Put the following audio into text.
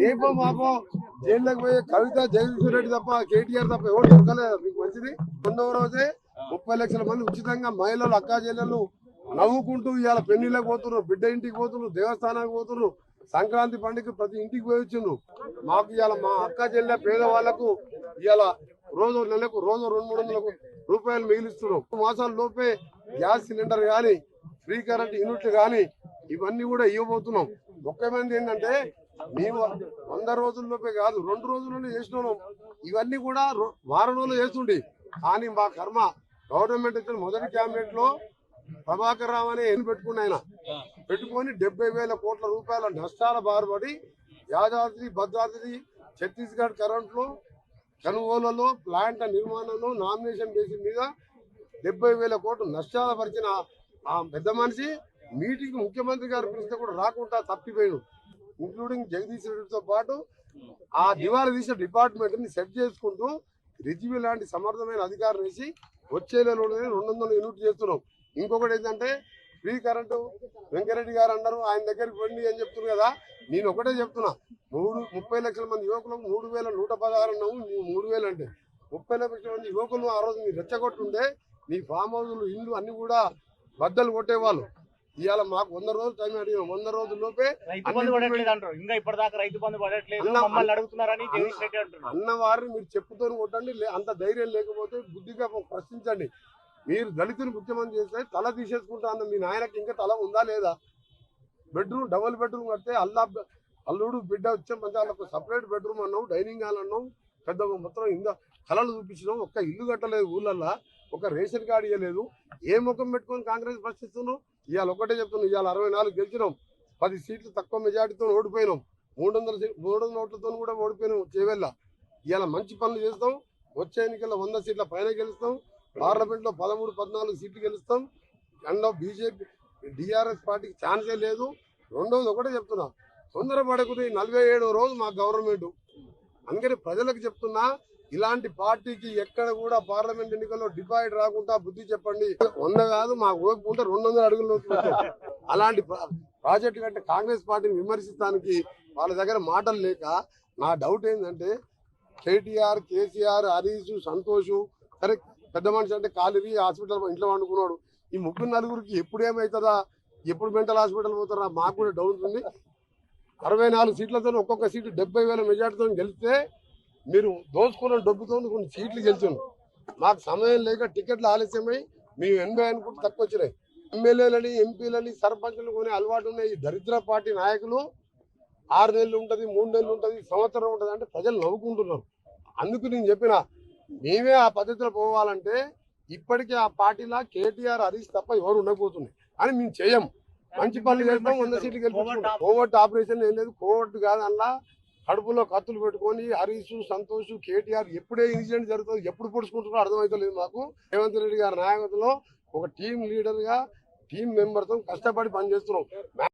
రేపో మాపో జైల్లోకి పోయి కవిత జగదీశ్వర రెడ్డి తప్ప కేటీఆర్ తప్ప ఎవరు దొరకలేదు. మీకు మంచిది. రెండవ రోజే 30 లక్షల మంది ఉచితంగా మహిళలు అక్కా చెల్లెలు నవ్వుకుంటూ ఇవాళ పెళ్లిళ్ళకి పోతున్నారు, బిడ్డ ఇంటికి పోతున్నారు, దేవస్థానానికి పోతున్నారు. సంక్రాంతి పండుగ ప్రతి ఇంటికి పోయి వచ్చిండ్రు. మాకు ఇవాళ మా అక్క చెల్లె పేదవాళ్లకు ఇవాళ నెలకు 200-300 రూపాయలు మిగిలిస్తున్నాం. 3 మాసాల లోపే గ్యాస్ సిలిండర్ కానీ ఫ్రీ కరెంట్ యూనిట్లు కానీ ఇవన్నీ కూడా ఇవ్వబోతున్నాం. ముఖ్యమైనది ఏంటంటే మేము 100 రోజుల్లోపే కాదు 2 రోజుల్లోనే చేసినాం. ఇవన్నీ కూడా వారం రోజులు చేస్తుండే. కానీ మా కర్మ గవర్నమెంట్ ఇచ్చిన మొదటి క్యాబినెట్ లో ప్రభాకర్ రావు అనే పెట్టుకుని ఆయన పెట్టుకొని 70,000 కోట్ల రూపాయల నష్టాల బారుపడి యాదాద్రి భద్రాద్రి ఛత్తీస్గఢ్ కరెంట్లో కొనుగోలులో ప్లాంట్ నిర్మాణంలో నామినేషన్ బేసిస్ మీద 70,000 కోట్లు నష్టాల పరిచిన ఆ పెద్ద మనిషి మీటింగ్ ముఖ్యమంత్రి గారు పిలిస్తే కూడా రాకుండా తప్పిపోయాడు. ఇంక్లూడింగ్ జగదీష్ రెడ్డితో పాటు ఆ దివాళా తీసిన డిపార్ట్మెంట్ ని సెట్ చేసుకుంటూ రిజ్వీ లాంటి సమర్థమైన అధికారులు వేసి వచ్చే నెలలోనే 200 యూనిట్ చేస్తున్నాం. ఇంకొకటి ఏంటంటే ఫ్రీ కరెంటు వెంకరెడ్డి గారు అన్నారు ఆయన దగ్గరికి వెళ్ళి అని చెప్తున్నారు కదా. నేను ఒకటే చెప్తున్నా, 30 లక్షల మంది యువకులకు 3,116 అన్నావు. 3,000 అంటే 30 లక్షల మంది యువకులు ఆ రోజు మీరు రెచ్చగొట్టుండే నీ ఫామ్ హౌస్లు ఇల్లు అన్ని కూడా బద్దలు కొట్టేవాళ్ళు. ఇవాళ మాకు 100 రోజులు టైం అడిగాం. 100 రోజుల్లోపే అన్నవారిని మీరు చెప్పుతో కొట్టండి. అంత ధైర్యం లేకపోతే బుద్ధిగా ప్రశ్నించండి. మీరు దళితుని ముఖ్యమంత్రి చేస్తే తల తీసేసుకుంటా అన్న మీ నాయనకి ఇంకా తల ఉందా లేదా? బెడ్రూమ్ డబుల్ బెడ్రూమ్ కడితే అల్లుడు బిడ్డ వచ్చే మంచి వాళ్ళకు సపరేట్ బెడ్రూమ్ అన్నావు, డైనింగ్ హాల్ అన్నావు, పెద్ద మొత్తం ఇంత కళలు చూపించినావు. ఒక్క ఇల్లు కట్టలేదు ఊళ్ళల్లో, ఒక రేషన్ కార్డు ఇవ్వలేదు. ఏ ముఖం పెట్టుకొని కాంగ్రెస్ ప్రశ్నిస్తున్నావు? ఇవాళ ఒకటే చెప్తున్నావు, ఇవాళ 64 గెలిచినాం, 10 సీట్లు తక్కువ మెజార్టీతో ఓడిపోయినాం, 300 ఓట్లతో కూడా ఓడిపోయినాం చేవెళ్ళ. ఇవాళ మంచి పనులు చేస్తాం. వచ్చే ఎన్నికల్లో 100 సీట్ల పైన గెలుస్తాం. పార్లమెంట్లో 13-14 సీట్లు గెలుస్తాం. అందులో బీజేపీ టీఆర్ఎస్ పార్టీకి ఛాన్సే లేదు. రెండోది ఒకటే చెప్తున్నా, తొందరపడకుది. 47వ రోజు మా గవర్నమెంట్. అందుకని ప్రజలకు చెప్తున్నా, ఇలాంటి పార్టీకి ఎక్కడ కూడా పార్లమెంట్ ఎన్నికల్లో డిపాజిట్ రాకుండా బుద్ధి చెప్పండి. 100 కాదు మాకు ఓపుకుంటే 200 అడుగులు. అలాంటి ప్రాజెక్టు కంటే కాంగ్రెస్ పార్టీని విమర్శించడానికి వాళ్ళ దగ్గర మాటలు లేక నా డౌట్ ఏంటంటే కేటీఆర్, కేసీఆర్, హరీష్, సంతోష్, సరే పెద్ద మనిషి అంటే కాలిరి హాస్పిటల్ ఇంట్లో వండుకున్నాడు. ఈ 3-4 ఎప్పుడు ఏమవుతుందా, ఎప్పుడు మెంటల్ హాస్పిటల్ పోతారా మాకు కూడా డౌట్ ఉంది. 64 సీట్లతో ఒక్కొక్క సీటు 70,000 మెజార్టీతో గెలిస్తే మీరు దోచుకున్న డబ్బుతో కొన్ని సీట్లు గెలిచాను. మాకు సమయం లేక టికెట్లు ఆలస్యమై మేము 80 అనుకుంటే తక్కువ వచ్చినాయి. ఎమ్మెల్యేలని, ఎంపీలని, సర్పంచ్లు కొనే అలవాటు ఉన్నాయి. ఈ దరిద్ర పార్టీ నాయకులు 6 నెలలు ఉంటుంది, 3 నెలలు ఉంటుంది, సంవత్సరం ఉంటుంది అంటే ప్రజలు నవ్వుకుంటున్నారు. అందుకు నేను చెప్పిన మేమే ఆ పద్ధతిలో పోవాలంటే ఇప్పటికే ఆ పార్టీలా కేటీఆర్, హరీష్ తప్ప ఎవరు ఉండకపోతుంది అని మేము చేయం. మంచి పనులు చేస్తాం, 100 సీట్లు గెలుపుకుంటాం. కోవర్ట్ ఆపరేషన్ ఏం లేదు, కోవర్ట్ కాదు. అలా కడుపులో కత్తులు పెట్టుకొని హరీష్, సంతోష్, కేటీఆర్ ఎప్పుడే ఇన్సిడెంట్ జరుగుతుంది, ఎప్పుడు పొడుచుకుంటున్నారో అర్థమవుతలేదు మాకు. రేవంత్ రెడ్డి గారి నాయకత్వంలో ఒక టీం లీడర్ గా టీం మెంబర్తో కష్టపడి పనిచేస్తున్నాం.